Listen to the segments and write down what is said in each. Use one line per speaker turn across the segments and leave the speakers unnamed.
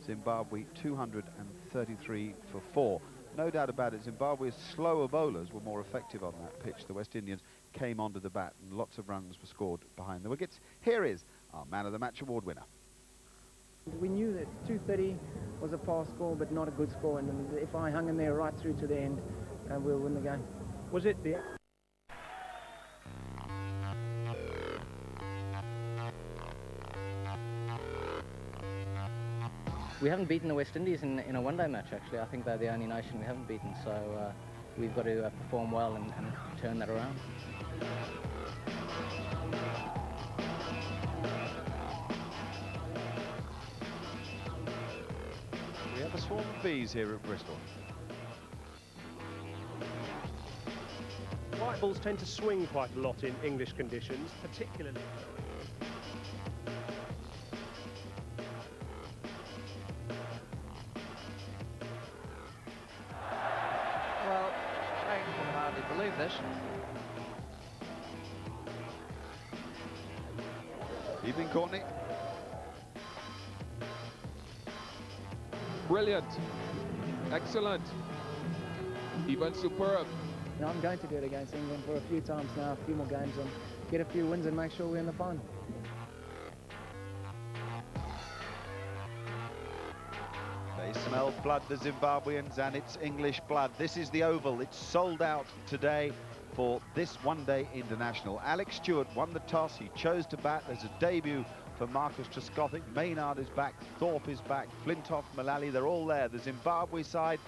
Zimbabwe 233 for 4. No doubt about it, Zimbabwe's slower bowlers were more effective on that pitch. The West Indians came onto the bat and lots of runs were scored behind the wickets. Here is our Man of the Match award winner.
We knew that 230 was a fast score, but not a good score. And if I hung in there right through to the end, we'll win the game.
Was it the...
We haven't beaten the West Indies in a one-day match, actually. I think they're the only nation we haven't beaten, so we've got to perform well and turn that around.
We have a swarm of bees here at Bristol.
White balls tend to swing quite a lot in English conditions, particularly...
Well, I can hardly believe this.
Evening, Courtney.
Brilliant. Excellent. Even superb.
Now I'm going to do it against England for a few times now, a few more games, and get a few wins and make sure we're in the final.
They smell blood, the Zimbabweans, and it's English blood. This is the Oval. It's sold out today for this one-day international. Alex Stewart won the toss. He chose to bat. There's a debut for Marcus Trescothick. Maynard is back. Thorpe is back. Flintoff, Mullally, they're all there. The Zimbabwe side,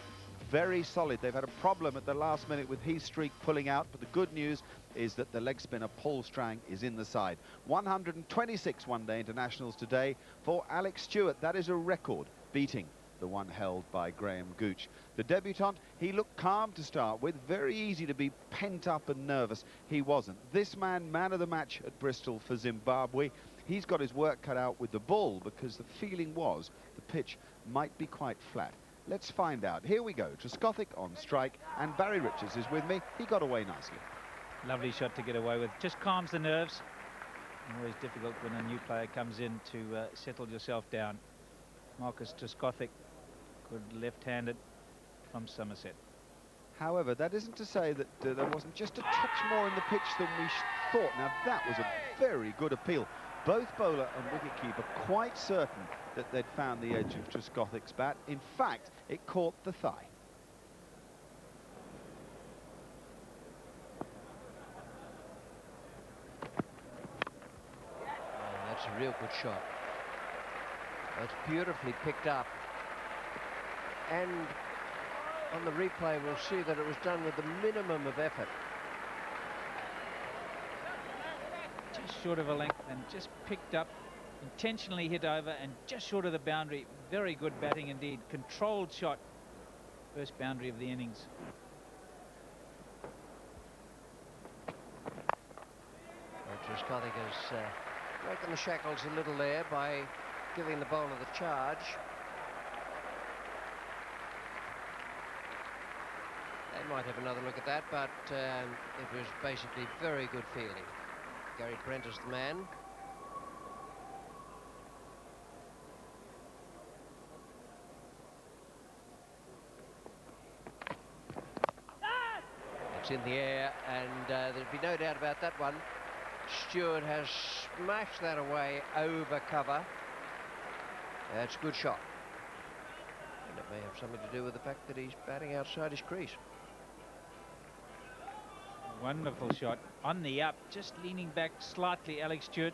very solid. They've had a problem at the last minute with Heathstreak pulling out, but the good news is that the leg spinner Paul Strang is in the side. 126 one-day internationals today for Alex Stewart. That is a record, beating the one held by Graham Gooch. The debutant, he looked calm to start with, very easy to be pent up and nervous. He wasn't. This man of the match at Bristol for Zimbabwe. He's got his work cut out with the ball because the feeling was the pitch might be quite flat. Let's find out. Here we go. Trescothick on strike, and Barry Richards is with me. He got away nicely.
Lovely shot to get away with. Just calms the nerves. Always difficult when a new player comes in to settle yourself down. Marcus Trescothick, good left-handed from Somerset.
However, that isn't to say that there wasn't just a touch more in the pitch than we thought. Now, that was a very good appeal. Both bowler and wicketkeeper quite certain that they'd found the edge of Trescothick's bat. In fact, it caught the thigh.
Oh, that's a real good shot. That's beautifully picked up. And on the replay, we'll see that it was done with the minimum of effort.
Just short of a length and just picked up, intentionally hit over and just short of the boundary. Very good batting indeed. Controlled shot. First boundary of the innings.
Well, Trescothick has broken the shackles a little there by giving the bowler the charge. They might have another look at that, but it was basically very good fielding. Gary Brent is the man. It's in the air, and there'd be no doubt about that one. Stewart has smashed that away over cover. That's a good shot. And it may have something to do with the fact that he's batting outside his crease.
Wonderful shot on the up, just leaning back slightly, Alex Stewart.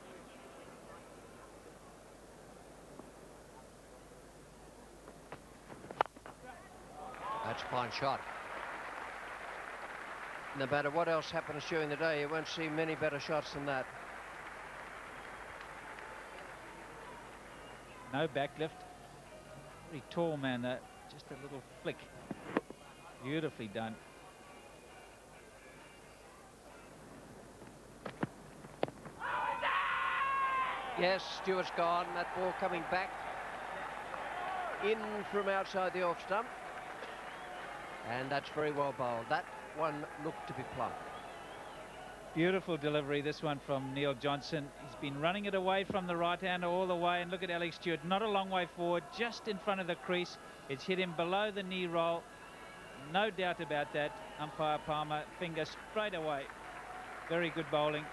That's a fine shot. No matter what else happens during the day, you won't see many better shots than that.
No backlift. Very tall man, just a little flick. Beautifully done.
Yes, Stewart's gone. That ball coming back in from outside the off stump. And that's very well bowled. That one looked to be plump.
Beautiful delivery, this one from Neil Johnson. He's been running it away from the right-hander all the way, and look at Alex Stewart, not a long way forward, just in front of the crease. It's hit him below the knee roll, no doubt about that. Umpire Palmer, finger straight away. Very good bowling.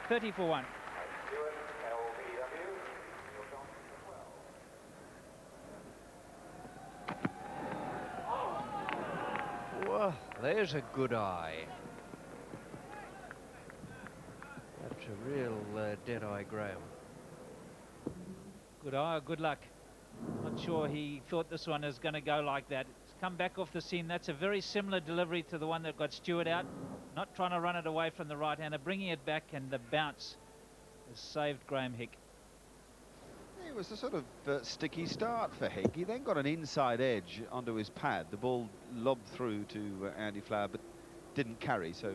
30 for 1.
Well, there's a good eye. That's a real dead eye, Graham.
Good eye or good luck? Not sure he thought this one is going to go like that. It's come back off the seam. That's a very similar delivery to the one that got Stewart out. Not trying to run it away from the right-hander, bringing it back, and the bounce has saved Graham Hick.
It was a sort of sticky start for Hick. He then got an inside edge onto his pad. The ball lobbed through to Andy Flower, but didn't carry, so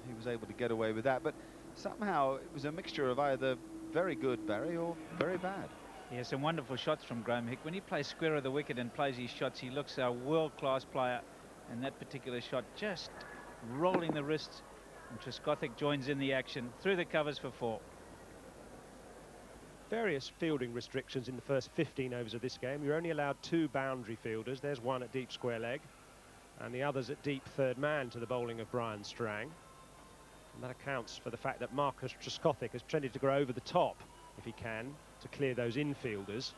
he was able to get away with that. But somehow it was a mixture of either very good, Barry, or very bad.
Yeah, some wonderful shots from Graham Hick. When he plays square of the wicket and plays his shots, he looks a world-class player. And that particular shot just rolling the wrists. And Trescothick joins in the action through the covers for 4.
Various fielding restrictions in the first 15 overs of this game. You're only allowed 2 boundary fielders. There's one at deep square leg, and the other's at deep third man to the bowling of Brian Strang. And that accounts for the fact that Marcus Trescothick has tended to go over the top, if he can, to clear those infielders.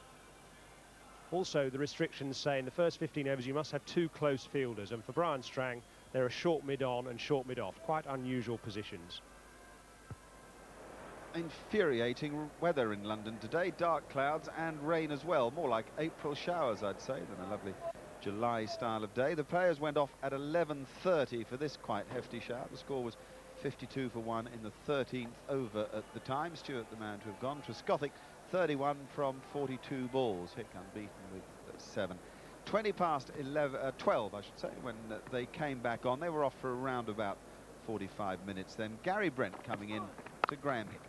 Also, the restrictions say in the first 15 overs you must have 2 close fielders, and for Brian Strang there are short mid-on and short mid-off. Quite unusual positions.
Infuriating weather in London today. Dark clouds and rain as well. More like April showers, I'd say, than a lovely July style of day. The players went off at 11:30 for this quite hefty shower. The score was 52 for 1 in the 13th over at the time. Stewart, the man to have gone. Trescothick, 31 from 42 balls. Hick unbeaten with 7. 20 past 12, I should say, when they came back on. They were off for around about 45 minutes. Then Gary Brent coming in to Graham Hick.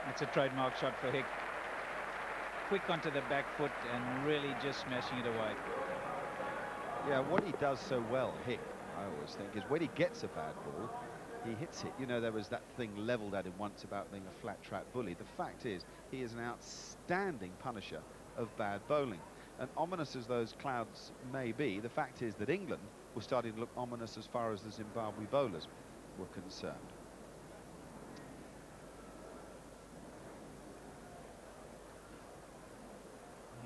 It's a trademark shot for Hick. Quick onto the back foot and really just smashing it away.
Yeah, what he does so well, Hick, I always think, is when he gets a bad ball, he hits it. You know, there was that thing levelled at him once about being a flat track bully. The fact is, he is an outstanding punisher of bad bowling. And ominous as those clouds may be, the fact is that England was starting to look ominous as far as the Zimbabwe bowlers were concerned.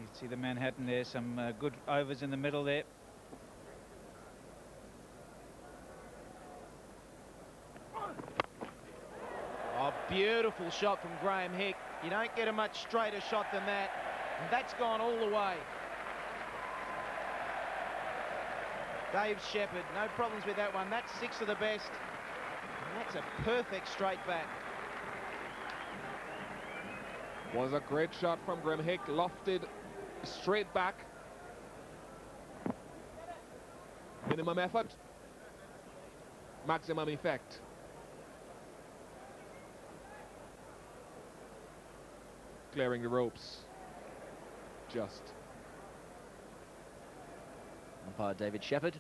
You see the Manhattan there, some good overs in the middle there.
Oh, beautiful shot from Graham Hick. You don't get a much straighter shot than that. And that's gone all the way. Dave Shepherd, no problems with that one. That's 6 of the best. And that's a perfect straight back.
Was a great shot from Graham Hick, lofted straight back. Minimum effort, maximum effect. Clearing the ropes. Just.
Umpire David Shepherd,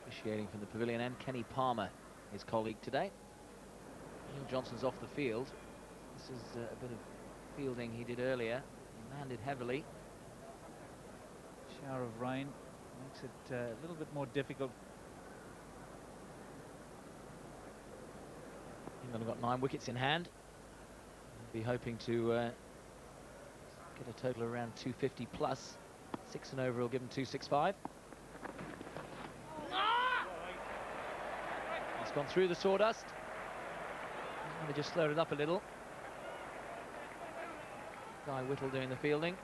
officiating from the pavilion, and Kenny Palmer, his colleague today. Neil Johnson's off the field. This is a bit of fielding he did earlier. He landed heavily.
Shower of rain makes it a little bit more difficult.
England have got 9 wickets in hand. Be hoping to get a total of around 250 plus. 6 and over will give them 265. He's gone through the sawdust. They just slowed it up a little. Guy Whittle doing the fielding.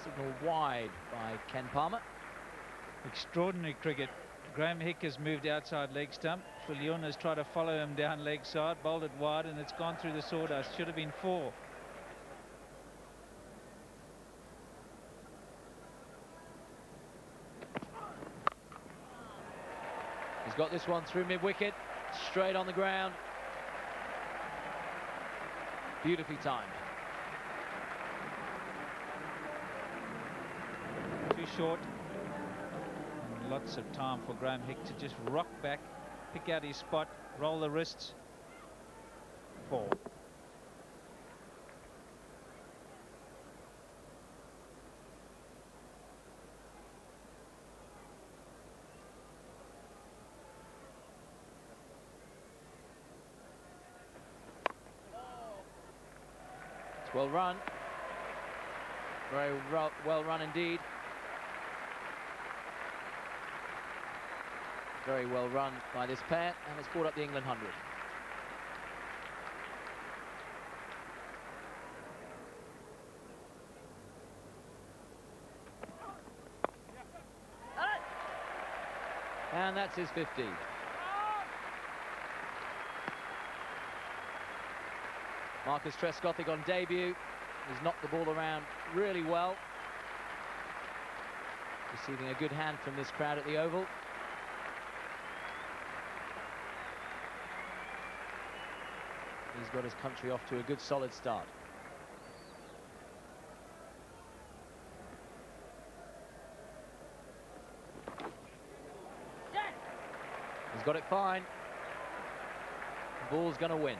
Signal wide by Ken Palmer.
Extraordinary cricket. Graham Hick has moved outside leg stump. Leon has tried to follow him down leg side, bowled it wide, and it's gone through the sawdust. Should have been 4.
He's got this one through mid-wicket, straight on the ground. Beautifully timed.
Too short. lots of time for Graham Hick to just rock back, pick out his spot, roll the wrists, fall.
It's well run. Very well run indeed. Very well run by this pair, and it's brought up the England 100. And that's his 50. Marcus Trescothick on debut. He's knocked the ball around really well. Receiving a good hand from this crowd at the Oval. He's got his country off to a good solid start. He's got it fine. The ball's going to win.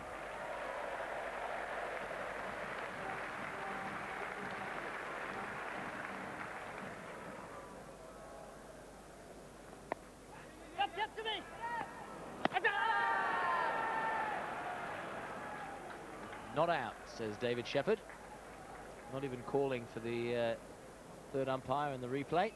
Not out, says David Shepherd. Not even calling for the third umpire in the replay.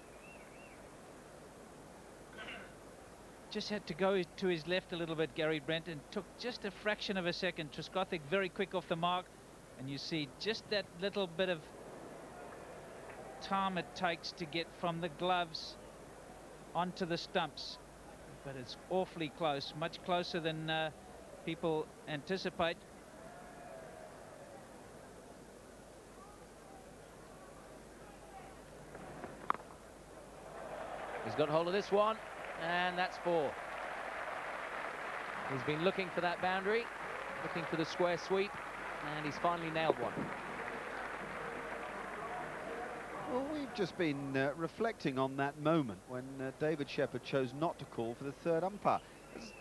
Just had to go to his left a little bit, Gary Brent, and took just a fraction of a second. Trescothick very quick off the mark, and you see just that little bit of time it takes to get from the gloves onto the stumps. But it's awfully close, much closer than people anticipate.
He's got hold of this one, and that's 4. He's been looking for that boundary, looking for the square sweep, and he's finally nailed one.
Well, we've just been reflecting on that moment when David Shepherd chose not to call for the third umpire.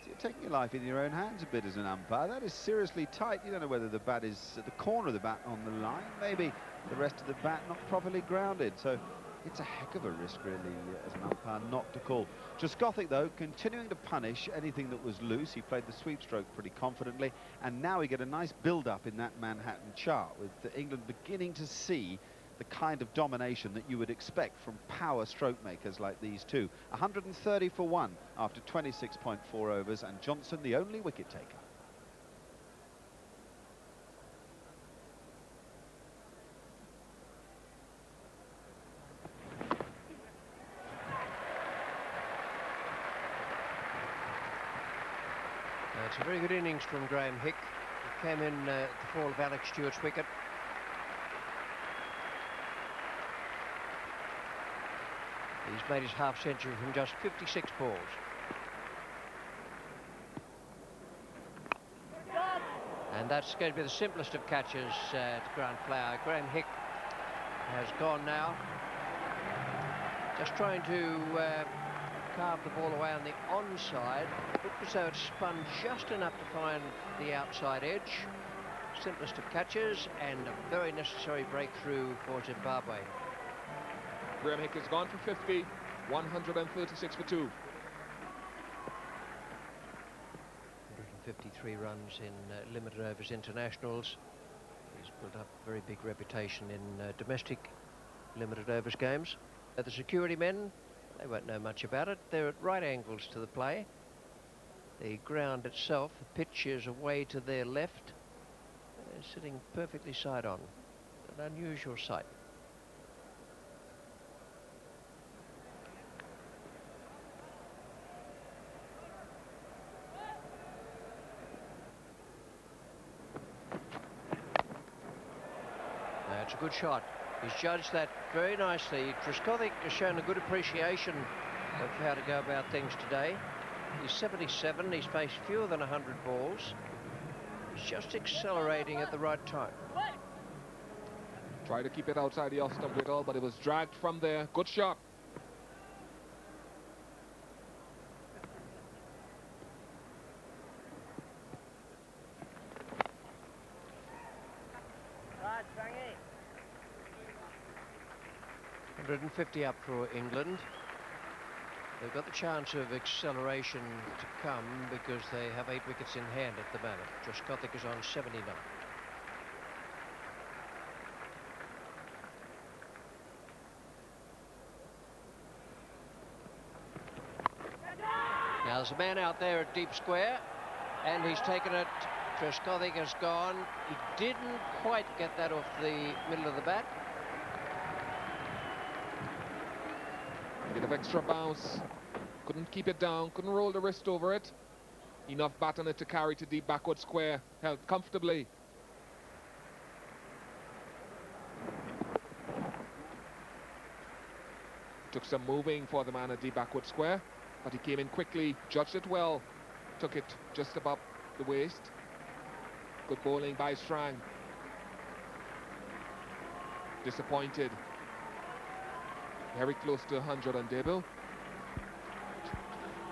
You're taking your life in your own hands a bit as an umpire. That is seriously tight. You don't know whether the bat is at the corner of the bat on the line, maybe the rest of the bat not properly grounded. So it's a heck of a risk, really, as an umpire, not to call. Trescothick, though, continuing to punish anything that was loose. He played the sweep stroke pretty confidently, and now we get a nice build-up in that Manhattan chart, with England beginning to see the kind of domination that you would expect from power stroke makers like these two. 130 for 1 after 26.4 overs, and Johnson the only wicket taker.
It's a very good innings from Graham Hick. He came in at the fall of Alex Stewart's wicket. He's made his half-century from just 56 balls. And that's going to be the simplest of catches to Campbell and Flower. Graham Hick has gone now. Just trying to carve the ball away on the onside. Looked as though it spun just enough to find the outside edge. Simplest of catches and a very necessary breakthrough for Zimbabwe.
Graham Hick has gone for 50, 136 for 2.
153 runs in limited overs internationals. He's built up a very big reputation in domestic limited overs games. The security men, they won't know much about it. They're at right angles to the play. The ground itself, the pitch is away to their left. They're sitting perfectly side on. An unusual sight. That's a good shot. He's judged that very nicely. Trescothick has shown a good appreciation of how to go about things today. He's 77, he's faced fewer than 100 balls. He's just accelerating at the right time.
Tried to keep it outside the off stump with all, but it was dragged from there. Good shot.
150 up for England. They've got the chance of acceleration to come because they have 8 wickets in hand at the moment. Trescothick is on 79. Now there's a man out there at deep square, and he's taken it. Trescothick has gone. He didn't quite get that off the middle of the bat.
A bit of extra bounce. Couldn't keep it down, couldn't roll the wrist over it. Enough bat on it to carry to deep backward square. Held comfortably. Took some moving for the man at deep backward square, but he came in quickly, judged it well, took it just above the waist. Good bowling by Strang. Disappointed. Very close to 100 on debut.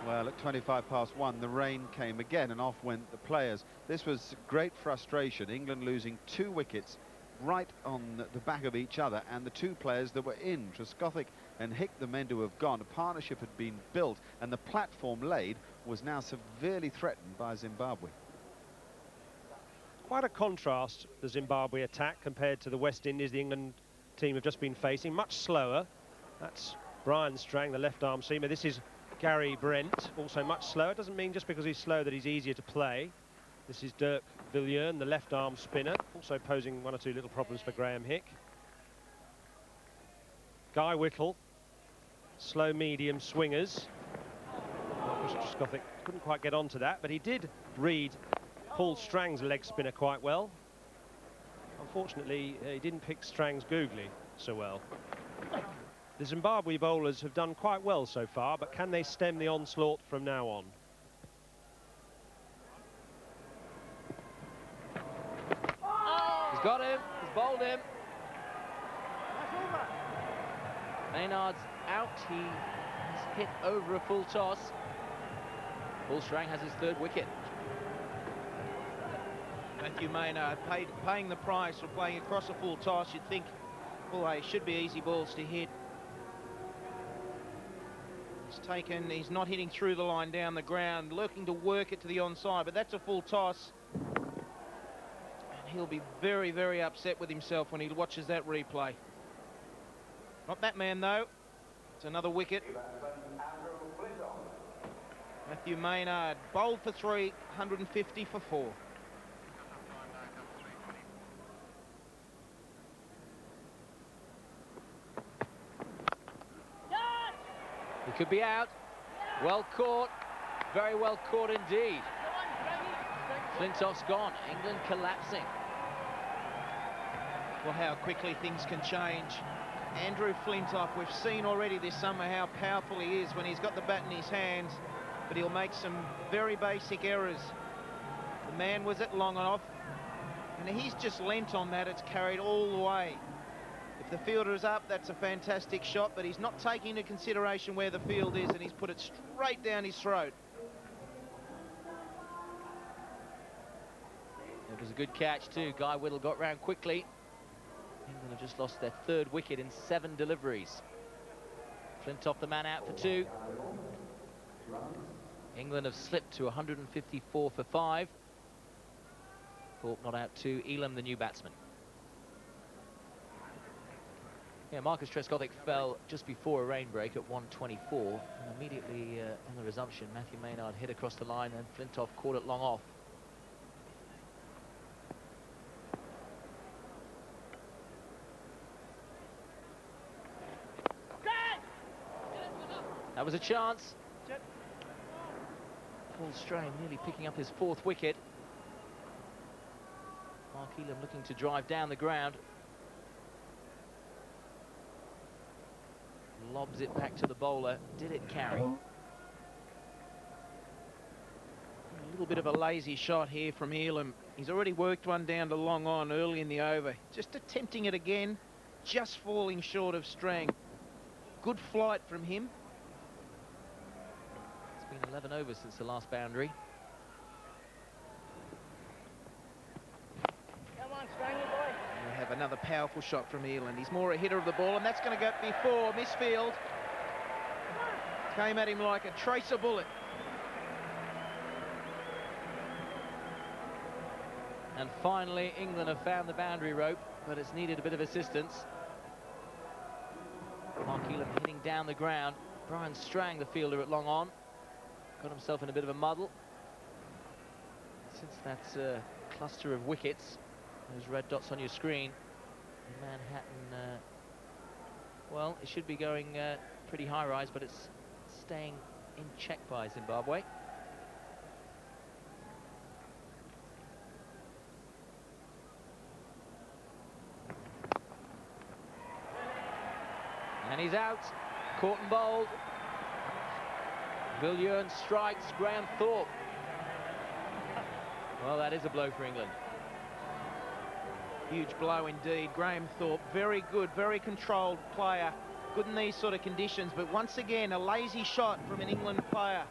Well, at 1:25 the rain came again and off went the players. This was great frustration. England losing 2 wickets right on the back of each other, and the 2 players that were in, Trescothick and Hick, the men to have gone. A partnership had been built, and the platform laid was now severely threatened by Zimbabwe.
Quite a contrast, the Zimbabwe attack, compared to the West Indies the England team have just been facing. Much slower. That's Brian Strang, the left-arm seamer. This is Gary Brent, also much slower. Doesn't mean just because he's slow that he's easier to play. This is Dirk Viljoen, the left-arm spinner, also posing 1 or 2 little problems for Graham Hick. Guy Whittle, slow-medium swingers. Marcus Trescothick couldn't quite get onto that, but he did read Paul Strang's leg spinner quite well. Unfortunately, he didn't pick Strang's googly so well. The Zimbabwe bowlers have done quite well so far, but can they stem the onslaught from now on?
He's got him, he's bowled him. Maynard's out, he has hit over a full toss. Paul Strang has his 3rd wicket.
Matthew Maynard paying the price for playing across a full toss. You'd think, well, they should be easy balls to hit. He's not hitting through the line down the ground, looking to work it to the onside, but that's a full toss. And he'll be very, very upset with himself when he watches that replay. Not that man, though. It's another wicket. Matthew Maynard bowled for 3, 150 for 4.
He could be out. Well caught. Very well caught indeed. Flintoff's gone. England collapsing.
Well, how quickly things can change. Andrew Flintoff, we've seen already this summer how powerful he is when he's got the bat in his hands, but he'll make some very basic errors. The man was at long and off, and he's just lent on that. It's carried all the way. If the fielder is up, that's a fantastic shot, but he's not taking into consideration where the field is, and he's put it straight down his throat.
It was a good catch too. Guy Whittle got round quickly. England have just lost their 3rd wicket in 7 deliveries. Flintoff the man out for 2. England have slipped to 154 for 5. Thorpe not out 2. Elam the new batsman. Yeah, Marcus Trescothick fell just before a rain break at 124, and immediately on the resumption, Matthew Maynard hit across the line, and Flintoff caught it long off. That was a chance. Paul Strang nearly picking up his 4th wicket. Mark Elam looking to drive down the ground. Lobs it back to the bowler. Did it carry?
A little bit of a lazy shot here from Elam. He's already worked one down to long on early in the over. Just attempting it again, just falling short of Strang. Good flight from him.
It's been 11 overs since the last boundary.
We'll have
Another powerful shot from Eland. He's more a hitter of the ball, and that's going to go before Misfield. Came at him like a tracer bullet.
And finally, England have found the boundary rope, but it's needed a bit of assistance. Mark Elam hitting down the ground. Brian Strang, the fielder at long on, got himself in a bit of a muddle. Since that's a cluster of wickets, those red dots on your screen, Manhattan, well, it should be going pretty high rise, but it's staying in check by Zimbabwe. And he's out, caught and bowled. Viljoen strikes Graham Thorpe. Well, that is a blow for England.
Huge blow indeed. Graham Thorpe, very good, very controlled player. Good in these sort of conditions, but once again, a lazy shot from an England player.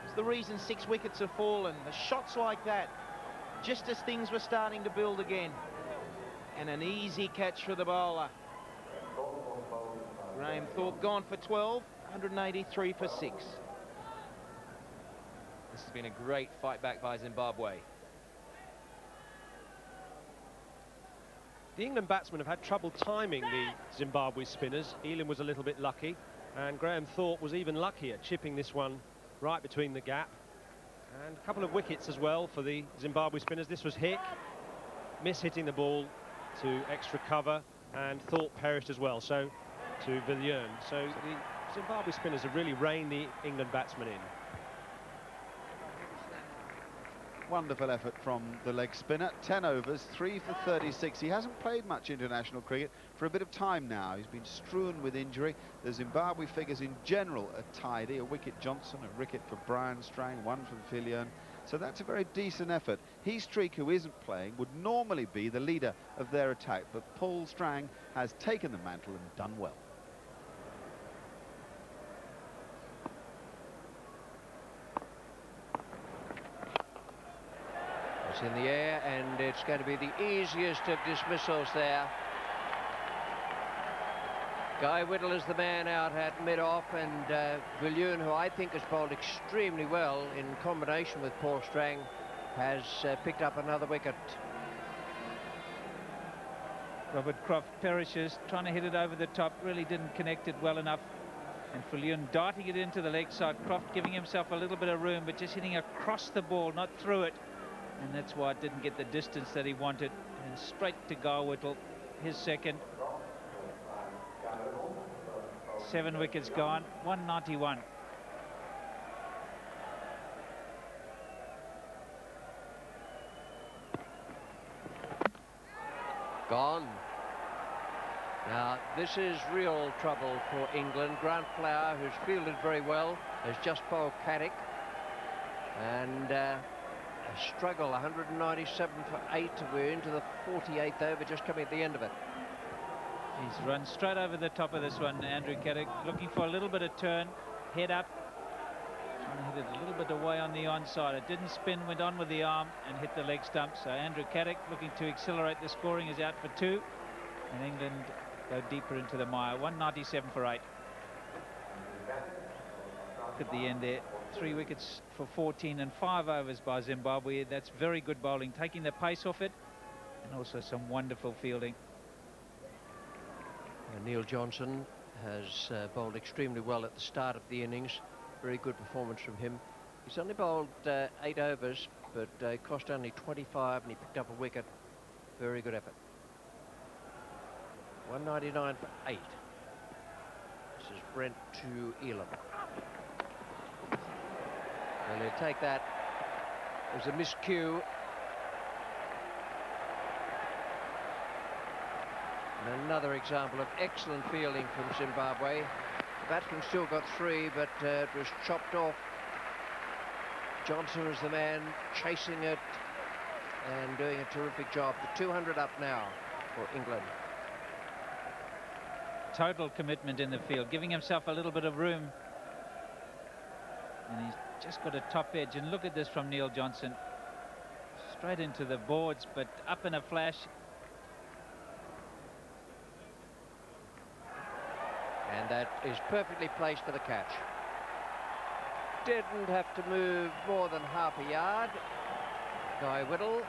It's the reason 6 wickets have fallen. The shots like that, just as things were starting to build again. And an easy catch for the bowler. Graham Thorpe gone for 12, 183 for 6.
This has been a great fight back by Zimbabwe.
The England batsmen have had trouble timing the Zimbabwe spinners. Elam was a little bit lucky, and Graham Thorpe was even luckier, chipping this one right between the gap. And a couple of wickets as well for the Zimbabwe spinners. This was Hick, miss-hitting the ball to extra cover, and Thorpe perished as well, so to Viljoen. So the Zimbabwe spinners have really reined the England batsmen in.
Wonderful effort from the leg spinner. 10 overs, 3 for 36. He hasn't played much international cricket for a bit of time now. He's been strewn with injury. The Zimbabwe figures in general are tidy. A wicket Johnson, a wicket for Brian Strang, 1 for Viljoen. So that's a very decent effort. Heathstreak, who isn't playing, would normally be the leader of their attack, but Paul Strang has taken the mantle and done well.
It's in the air, and it's going to be the easiest of dismissals there. Guy Whittle is the man out at mid-off, and Viljoen, who I think has bowled extremely well in combination with Paul Strang, has picked up another wicket.
Robert Croft perishes, trying to hit it over the top, really didn't connect it well enough. And Viljoen darting it into the leg side. Croft giving himself a little bit of room, but just hitting across the ball, not through it. And that's why it didn't get the distance that he wanted. And straight to Guy Whittle, his second. 7 wickets gone, 191.
Gone. Now, this is real trouble for England. Grant Flower, who's fielded very well, has just bowled Caddick. And a struggle, 197 for 8. We're into the 48th over, just coming at the end of it.
He's run straight over the top of this one, Andrew Caddick, looking for a little bit of turn, head up, trying to hit it a little bit away on the onside. It didn't spin, went on with the arm and hit the leg stump. So Andrew Caddick, looking to accelerate the scoring, is out for 2, and England go deeper into the mire. 197 for 8. Look at the end there. 3 wickets for 14 and 5 overs by Zimbabwe. That's very good bowling, taking the pace off it, and also some wonderful fielding.
Neil Johnson has bowled extremely well at the start of the innings. Very good performance from him. He's only bowled 8 overs, but cost only 25, and he picked up a wicket. Very good effort. 199 for 8. This is Brent to Elam. And he'll take that. There's a miscue. And another example of excellent fielding from Zimbabwe. The batsman still got 3, but it was chopped off. Johnson was the man chasing it and doing a terrific job. The 200 up now for England.
Total commitment in the field, giving himself a little bit of room. And he's just got a top edge. And look at this from Neil Johnson. Straight into the boards, but up in a flash.
And that is perfectly placed for the catch. Didn't have to move more than half a yard. Guy Whittle,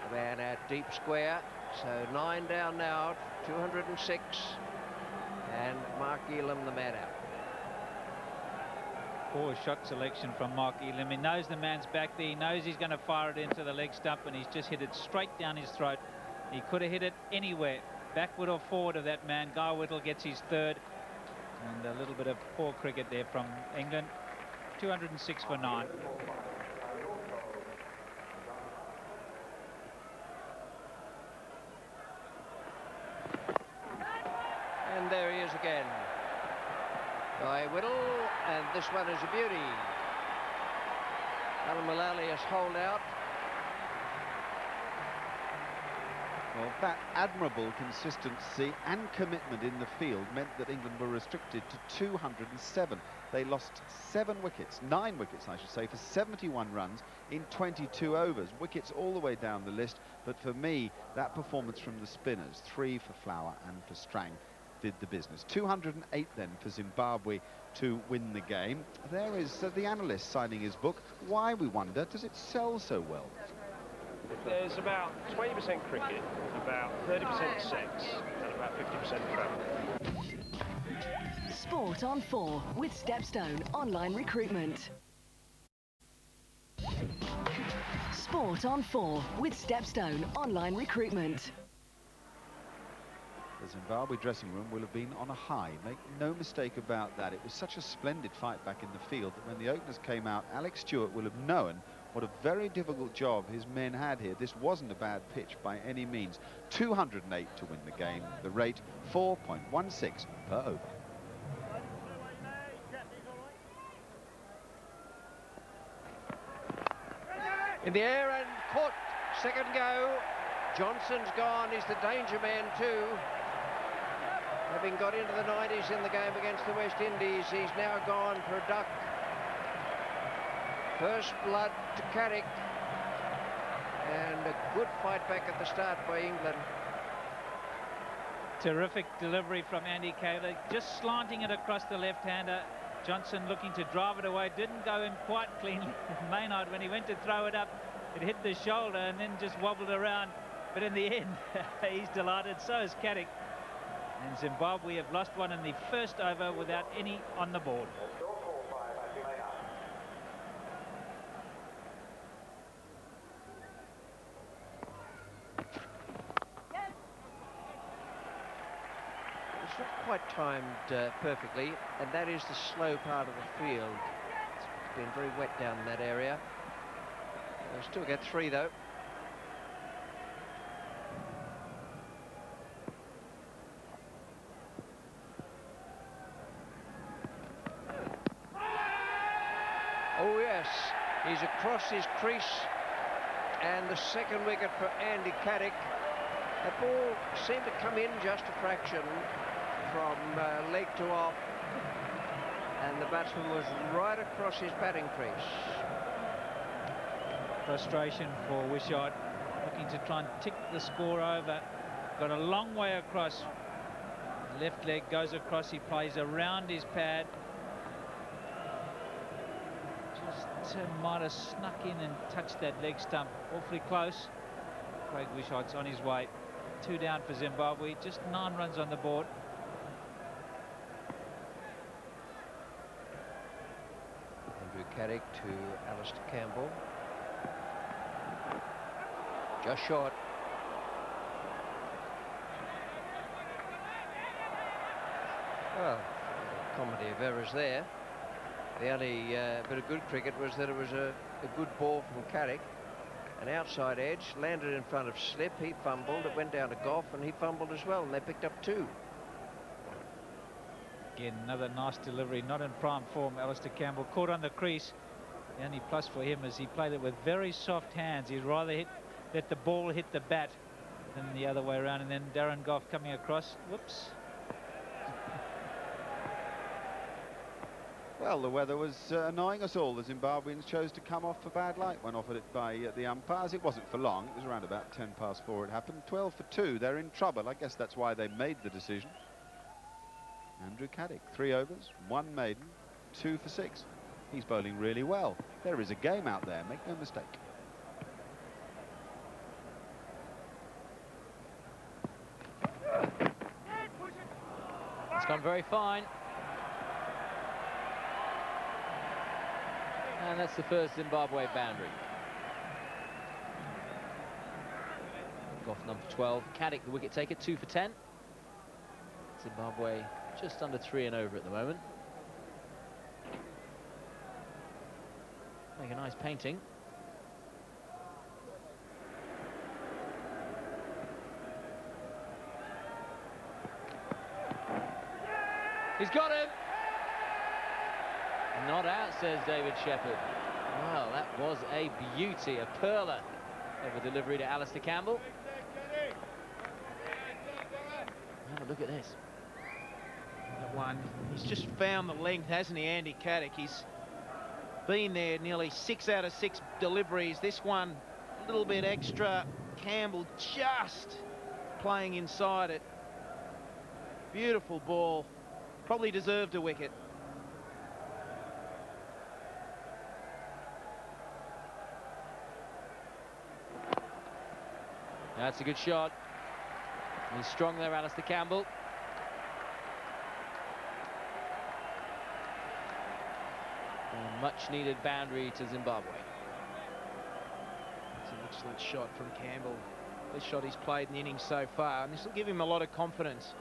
the man at deep square. So 9 down now, 206. And Mark Elam, the man out.
Poor shot selection from Mark Elam. He knows the man's back there. He knows he's going to fire it into the leg stump, and he's just hit it straight down his throat. He could have hit it anywhere, backward or forward of that man. Guy Whittle gets his third. And a little bit of poor cricket there from England. 206 for 9.
And there he is again. Guy Whittle, and this one is a beauty. Alan Mullally has holed out.
Well, that admirable consistency and commitment in the field meant that England were restricted to 207. They lost 9 wickets, I should say, for 71 runs in 22 overs. Wickets all the way down the list, but for me, that performance from the spinners, 3 for Flower and for Strang, did the business. 208 then for Zimbabwe to win the game. There is the analyst signing his book. Why, we wonder, does it sell so well?
There's about 20% cricket, about 30% sex, and about 50% travel.
Sport on 4 with Stepstone Online Recruitment. Sport on 4 with Stepstone Online Recruitment.
The Zimbabwe dressing room will have been on a high. Make no mistake about that. It was such a splendid fight back in the field that when the openers came out, Alex Stewart will have known what a very difficult job his men had here. This wasn't a bad pitch by any means. 208 to win the game. The rate, 4.16 per over.
In the air and caught. Second go. Johnson's gone. He's the danger man too. Having got into the 90s in the game against the West Indies, he's now gone for a duck. First blood to Carrick. And a good fight back at the start by England.
Terrific delivery from Andy Kaler, just slanting it across the left-hander. Johnson looking to drive it away, didn't go in quite cleanly. Maynard, when he went to throw it up, it hit the shoulder and then just wobbled around. But in the end, he's delighted, so is Carrick. And Zimbabwe have lost one in the first over without any on the board.
It's not quite timed perfectly, and that is the slow part of the field. It's been very wet down in that area. They'll still get 3 though. Oh yes, he's across his crease, and the second wicket for Andy Carrick. That ball seemed to come in just a fraction from leg to off, and the batsman was right across his batting crease.
Frustration for Wishart, looking to try and tick the score over. Got a long way across. Left leg goes across, he plays around his pad. Just might have snuck in and touched that leg stump awfully close. Craig Wishart's on his way. 2 down for Zimbabwe, just 9 runs on the board.
Andrew Carrick to Alistair Campbell. Just short. Well, comedy of errors there. The only bit of good cricket was that it was a good ball from Carrick. An outside edge, landed in front of Slip, he fumbled, it went down to Gough and he fumbled as well, and they picked up 2.
Again, another nice delivery, not in prime form. Alistair Campbell caught on the crease. The only plus for him is he played it with very soft hands. He'd rather let the ball hit the bat than the other way around. And then Darren Gough coming across. Whoops.
Well, the weather was annoying us all. The Zimbabweans chose to come off for bad light when offered it by the umpires. It wasn't for long. It was around about 10 past 4 it happened. 12 for 2. They're in trouble. I guess that's why they made the decision. Andrew Caddick, 3 overs, 1 maiden, 2 for 6. He's bowling really well. There is a game out there, make no mistake.
It's gone very fine. And that's the first Zimbabwe boundary. Off number 12, Caddick, the wicket taker, 2 for 10. Zimbabwe just under 3 and over at the moment. Make a nice painting. He's got him! Not out, says David Shepherd. Well, that was a beauty, a perler of a delivery to Alistair Campbell. Have a look at this.
That one, he's just found the length, hasn't he, Andy Caddick? He's been there nearly 6 out of 6 deliveries. This one, a little bit extra. Campbell just playing inside it. Beautiful ball. Probably deserved a wicket.
That's a good shot. He's strong there, Alistair Campbell. A much-needed boundary to Zimbabwe.
It's an excellent shot from Campbell. Best shot he's played in the innings so far, and this will give him a lot of confidence.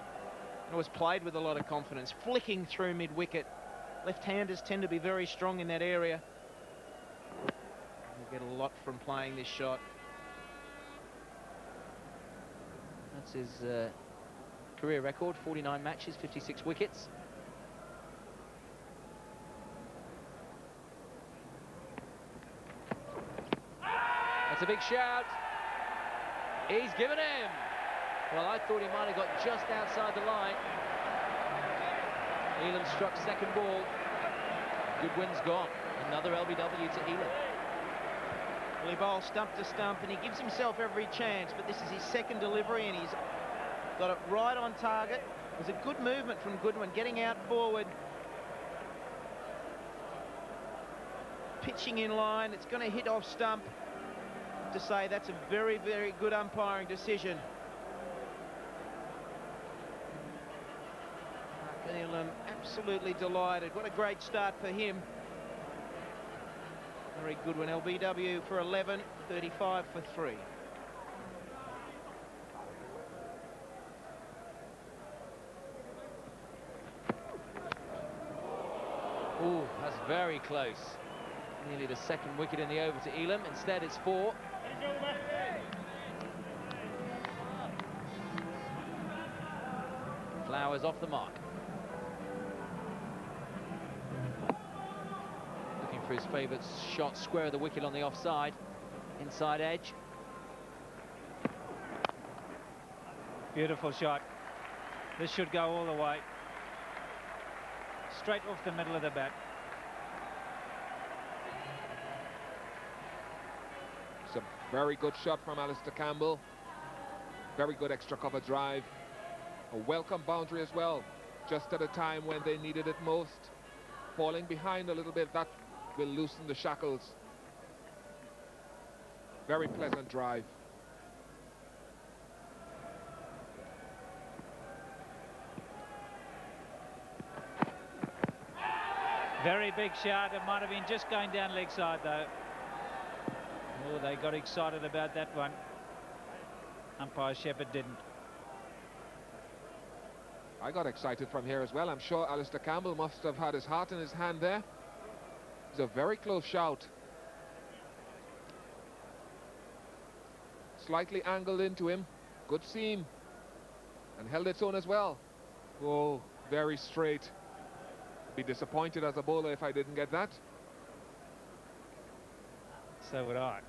It was played with a lot of confidence, flicking through mid-wicket. Left-handers tend to be very strong in that area. He'll get a lot from playing this shot.
That's his career record, 49 matches, 56 wickets. That's a big shout. He's given him. Well, I thought he might have got just outside the line. Elam struck second ball. Goodwin's gone. Another LBW to Elam.
Well, he bowls stump to stump, and he gives himself every chance, but this is his second delivery, and he's got it right on target. It was a good movement from Goodwin, getting out forward. Pitching in line, it's going to hit off stump. To say that's a very, very good umpiring decision. Elam absolutely delighted. What a great start for him. Very good one. LBW for 11, 35 for 3.
Ooh, that's very close. Nearly the second wicket in the over to Elam. Instead, it's 4. Flowers off the mark. Looking for his favourite shot, square of the wicket on the offside. Inside edge.
Beautiful shot. This should go all the way. Straight off the middle of the bat.
It's a very good shot from Alistair Campbell. Very good extra cover drive. A welcome boundary as well, just at a time when they needed it most. Falling behind a little bit, that will loosen the shackles. Very pleasant drive.
Very big shot. It might have been just going down leg side though. Oh, they got excited about that one. Umpire Shepherd didn't.
I got excited from here as well. I'm sure Alistair Campbell must have had his heart in his hand there. It's a very close shout. Slightly angled into him. Good seam. And held its own as well. Oh, very straight. Be disappointed as a bowler if I didn't get that.
So would I.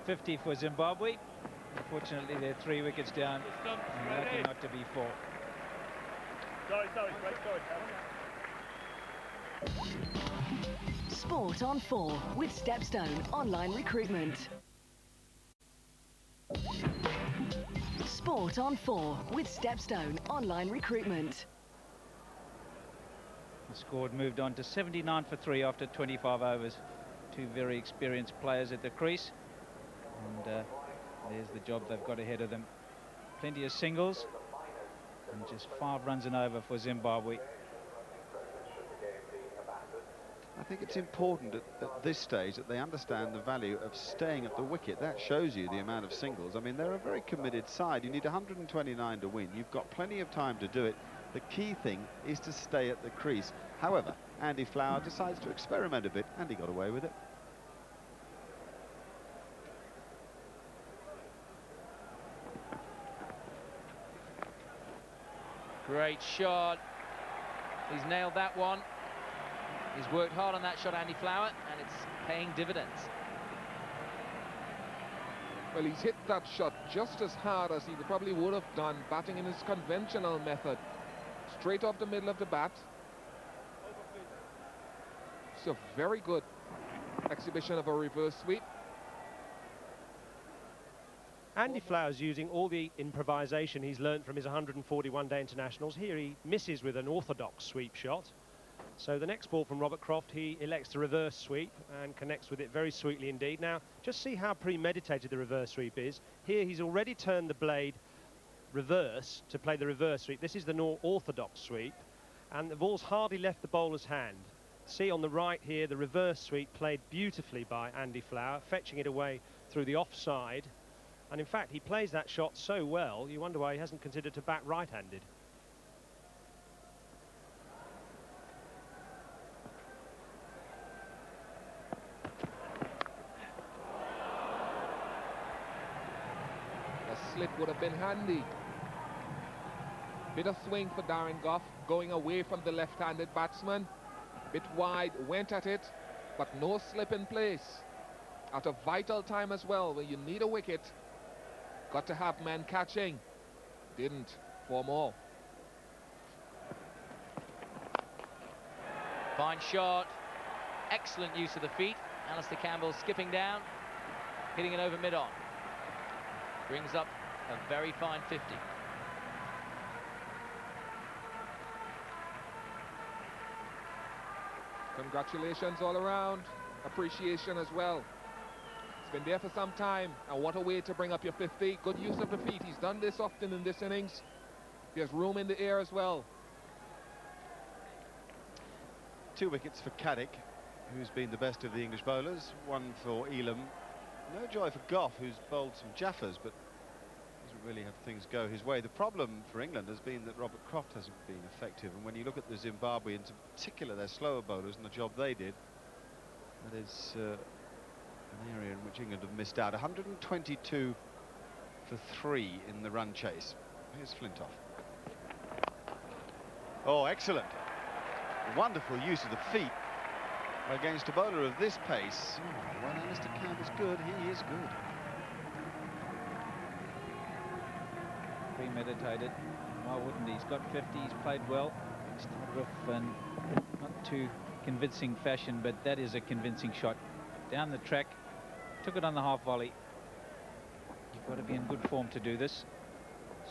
.50 for Zimbabwe. Unfortunately, they're 3 wickets down and lucky not to be 4.
Sport on 4 with Stepstone Online Recruitment. Sport on 4 with Stepstone Online Recruitment.
The score had moved on to 79 for 3 after 25 overs. Two very experienced players at the crease. And there's the job they've got ahead of them. Plenty of singles. And just 5 runs and over for Zimbabwe.
I think it's important at this stage that they understand the value of staying at the wicket. That shows you the amount of singles. I mean, they're a very committed side. You need 129 to win. You've got plenty of time to do it. The key thing is to stay at the crease. However, Andy Flower decides to experiment a bit, and he got away with it.
Great shot. He's nailed that one. He's worked hard on that shot, Andy Flower, and it's paying dividends.
Well, he's hit that shot just as hard as he probably would have done batting in his conventional method. Straight off the middle of the bat. It's a very good exhibition of a reverse sweep.
Andy Flower's using all the improvisation he's learnt from his 141-day internationals. Here he misses with an orthodox sweep shot. So the next ball from Robert Croft, he elects the reverse sweep and connects with it very sweetly indeed. Now, just see how premeditated the reverse sweep is. Here he's already turned the blade reverse to play the reverse sweep. This is the orthodox sweep, and the ball's hardly left the bowler's hand. See on the right here, the reverse sweep played beautifully by Andy Flower, fetching it away through the offside. And in fact, he plays that shot so well, you wonder why he hasn't considered to bat right-handed.
A slip would have been handy. Bit of swing for Darren Gough, going away from the left-handed batsman. Bit wide, went at it, but no slip in place. At a vital time as well, when you need a wicket, got to have men catching. Didn't, 4 more.
Fine shot. Excellent use of the feet. Alistair Campbell skipping down, hitting it over mid-on. Brings up a very fine 50.
Congratulations all around. Appreciation as well. It's been there for some time, and what a way to bring up your 50. Good use of the feet. He's done this often in this innings. There's room in the air as well.
2 wickets for Caddick, who's been the best of the English bowlers. 1 for Elam. No joy for Gough, who's bowled some jaffers, but doesn't really have things go his way. The problem for England has been that Robert Croft hasn't been effective, and when you look at the Zimbabweans, in particular their slower bowlers and the job they did, that is an area in which England have missed out. 122 for 3 in the run chase. Here's Flintoff. Oh, excellent. Wonderful use of the feet against a bowler of this pace. Oh, well, Alistair Campbell's good. He is good.
Premeditated. Why wouldn't he? He's got 50. He's played well. Started off in not too convincing fashion, but that is a convincing shot. Down the track. Took it on the half volley. You've got to be in good form to do this.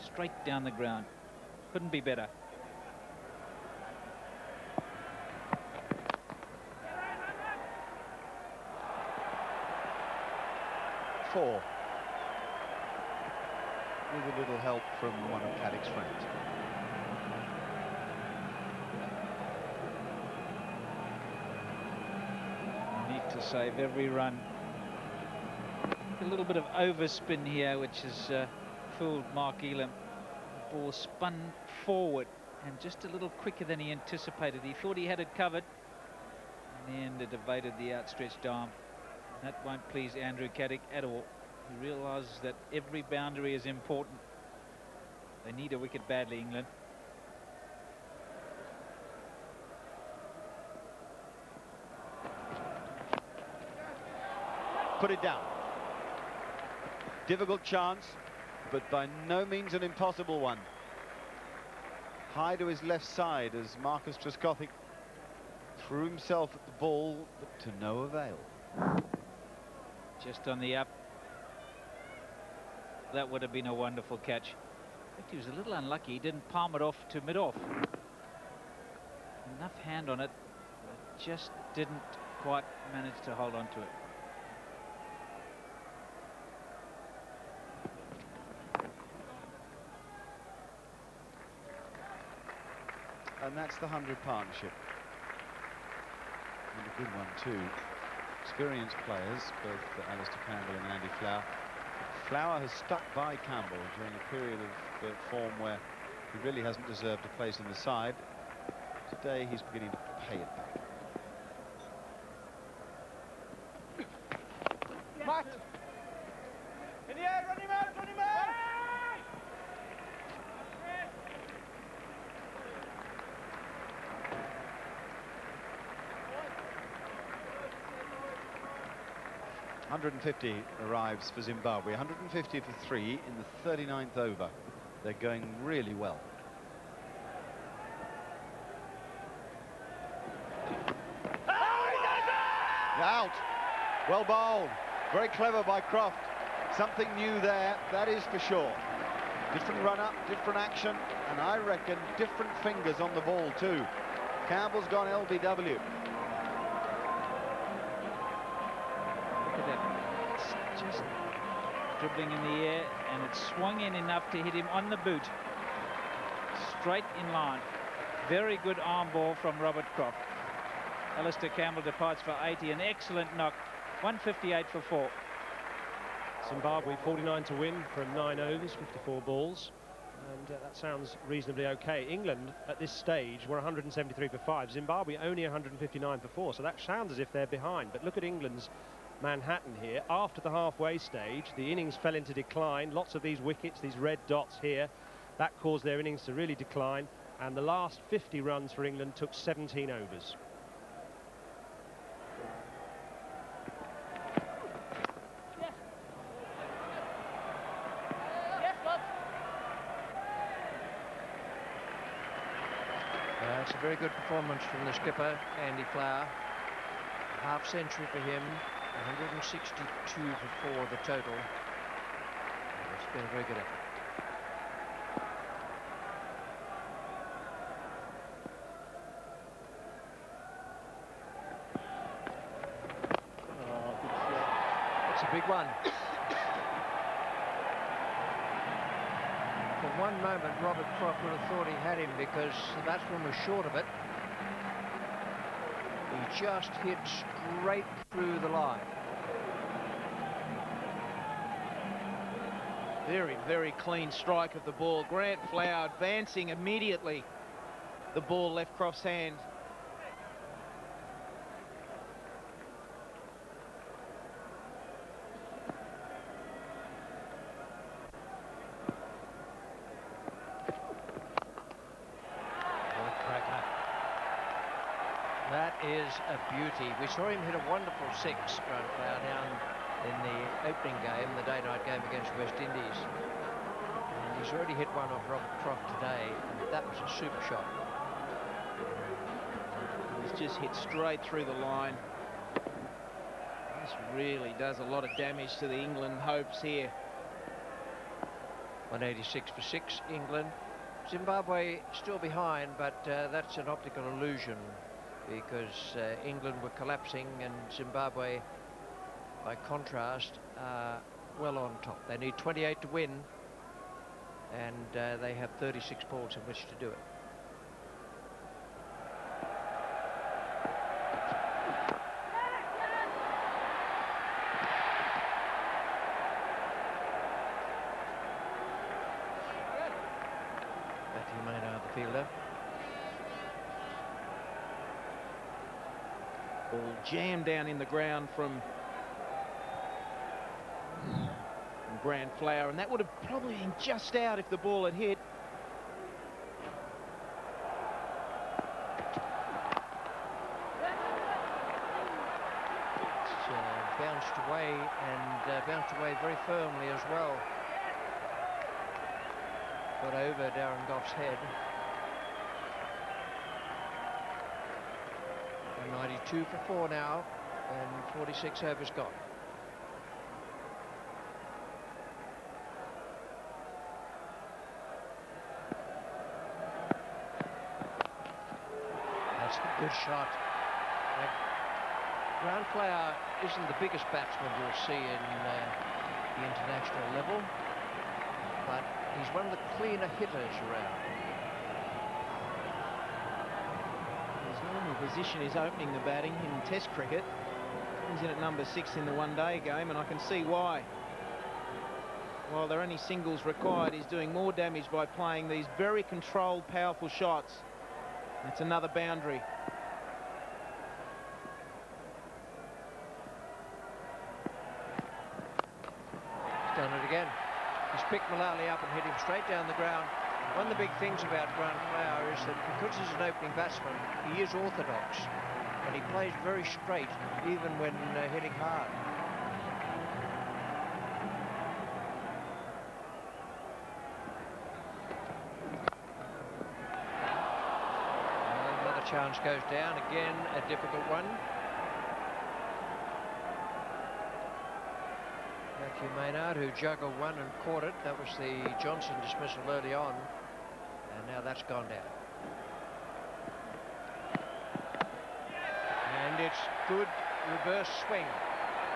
Straight down the ground. Couldn't be better.
Four. With a little help from one of Caddick's friends.
Need to save every run. A little bit of overspin here, which has fooled Mark Elam. The ball spun forward and just a little quicker than he anticipated. He thought he had it covered. In the end, it evaded the outstretched arm. That won't please Andrew Caddick at all. He realises that every boundary is important. They need a wicket badly, England.
Put it down. Difficult chance, but by no means an impossible one. High to his left side as Marcus Trescothick threw himself at the ball, but to no avail.
Just on the up. That would have been a wonderful catch. In fact, he was a little unlucky. He didn't palm it off to mid-off. Enough hand on it, but just didn't quite manage to hold on to it.
And that's the 100 partnership. And a good one too. Experienced players, both Alistair Campbell and Andy Flower. Flower has stuck by Campbell during a period of form where he really hasn't deserved a place in the side. Today he's beginning to pay it back.
Matt! In the air, run him out, run him out!
.150 arrives for Zimbabwe, 150 for 3 in the 39th over. They're going really well. Out. Well bowled. Very clever by Croft. Something new there, that is for sure. Different run-up, different action, and I reckon different fingers on the ball too. Campbell's gone LBW.
Just dribbling in the air, and it swung in enough to hit him on the boot. Straight in line. Very good arm ball from Robert Croft. Alistair Campbell departs for 80, an excellent knock. 158 for 4.
Zimbabwe 49 to win from 9 overs, 54 balls. And that sounds reasonably okay. England at this stage were 173 for 5. Zimbabwe only 159 for 4. So that sounds as if they're behind. But look at England's Manhattan here. After the halfway stage, the innings fell into decline. Lots of these wickets, these red dots here, that caused their innings to really decline. And the last 50 runs for England took 17 overs.
It's a very good performance from the skipper, Andy Flower. Half century for him, 162 for 4 the total. It's been a very good effort.
Oh, good shot.
It's a big one. For one moment, Robert Croft would have thought he had him because the batsman was short of it. He just hit straight through the line.
Very, very clean strike of the ball. Grant Flower advancing immediately. The ball left Croft's hand.
That is a beauty. We saw him hit a wonderful 6, Grant Flower, down in the opening game, the day-night game against West Indies. And he's already hit one off Robert Croft today, and that was a super shot.
He's just hit straight through the line. This really does a lot of damage to the England hopes here.
186 for 6, England. Zimbabwe still behind, but that's an optical illusion, because England were collapsing and Zimbabwe, by contrast, are well on top. They need 28 to win, and they have 36 balls in which to do it. Matthew Maynard, the fielder.
Ball jammed down in the ground from Grant Flower, and that would have probably been just out if the ball had hit.
It's bounced away, and bounced away very firmly as well. Got over Darren Goff's head. 92 for 4 now, and 46 overs gone. Good shot. Grant Flower isn't the biggest batsman you'll see in the international level, but he's one of the cleaner hitters around.
His normal position is opening the batting in Test cricket. He's in at number 6 in the one-day game, and I can see why. While there are only singles required, he's doing more damage by playing these very controlled, powerful shots. It's another boundary.
He's done it again. He's picked Mullally up and hit him straight down the ground. One of the big things about Grant Flower is that because he's an opening batsman, he is orthodox, and he plays very straight, even when hitting hard. Another chance goes down, again a difficult one. Matthew Maynard, who juggled one and caught it. That was the Johnson dismissal early on, and now that's gone down. And it's good reverse swing.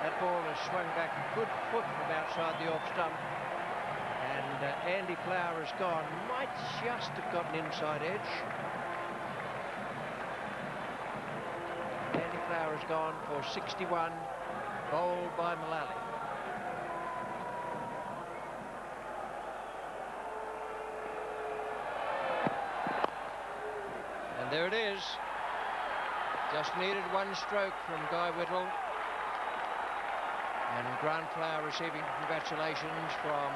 That ball has swung back a good foot from outside the off stump, and Andy Flower has gone. Might just have got an inside edge. Andy Flower has gone for 61, bowled by Mullally. And there it is. Just needed one stroke from Guy Whittle. And Grant Flower receiving congratulations from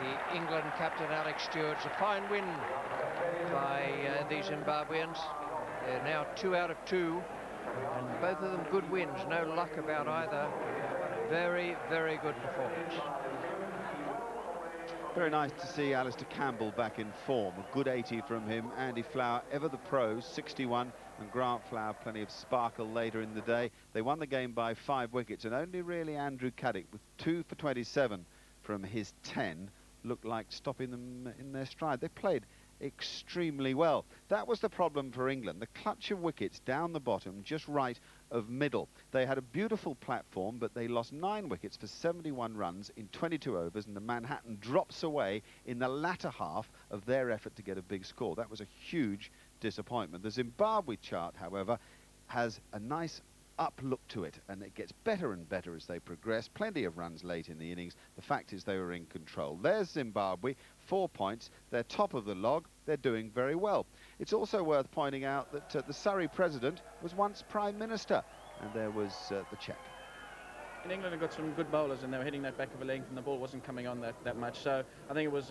the England captain Alex Stewart. It's a fine win by the Zimbabweans. They're now 2 out of 2, and both of them good wins. No luck about either. Very, very good performance.
Very nice to see Alistair Campbell back in form. A good 80 from him. Andy Flower, ever the pros, 61, and Grant Flower, plenty of sparkle later in the day. They won the game by 5 wickets, and only really Andrew Caddick, with 2 for 27 from his 10, looked like stopping them in their stride. They played extremely well. That was the problem for England, the clutch of wickets down the bottom, just right of middle. They had a beautiful platform, but they lost 9 wickets for 71 runs in 22 overs, and the Manhattan drops away in the latter half of their effort to get a big score. That was a huge disappointment. The Zimbabwe chart, however, has a nice up look to it, and it gets better and better as they progress. Plenty of runs late in the innings. The fact is they were in control. There's Zimbabwe, 4 points. They're top of the log. They're doing very well. It's also worth pointing out that the Surrey president was once Prime Minister, and there was the check.
In England, have got some good bowlers, and they were hitting that back of a leg, and the ball wasn't coming on that much. So I think it was